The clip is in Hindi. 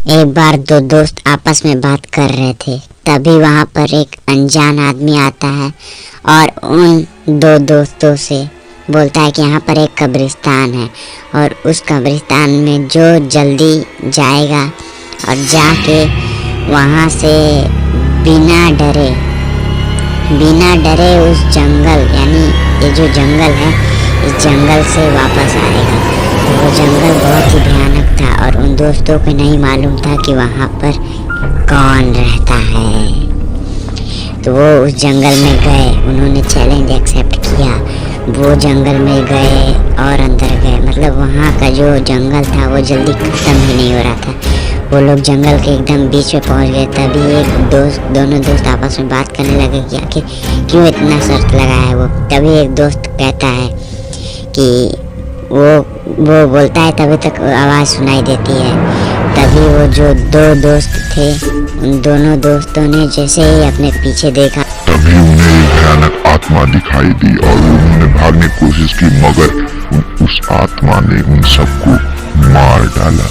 एक बार दो दोस्त आपस में बात कर रहे थे, तभी वहां पर एक अनजान आदमी आता है और उन दो दोस्तों से बोलता है कि यहाँ पर एक कब्रिस्तान है और उस कब्रिस्तान में जो जल्दी जाएगा और जाके वहाँ से बिना डरे उस जंगल, यानी ये जो जंगल है, इस जंगल से वापस आएगा। तो वो जंगल बहुत ही भयानक था और उन दोस्तों को नहीं मालूम था कि वहाँ पर कौन रहता है। तो वो उस जंगल में गए, उन्होंने चैलेंज एक्सेप्ट किया, वो जंगल में गए और अंदर गए। मतलब वहाँ का जो जंगल था वो जल्दी ख़त्म ही नहीं हो रहा था। वो लोग जंगल के एकदम बीच में पहुँच गए। तभी दोनों दोस्त आपस में बात करने लगे कि आखिर क्यों इतना शर्त लगाया है वो। तभी एक दोस्त कहता है कि वो बोलता है, तभी तक आवाज़ सुनाई देती है। तभी वो जो दो दोस्त थे, उन दोनों दोस्तों ने जैसे ही अपने पीछे देखा, तभी उन्हें एक भयानक आत्मा दिखाई दी और उन्होंने भागने की कोशिश की, मगर उस आत्मा ने उन सबको मार डाला।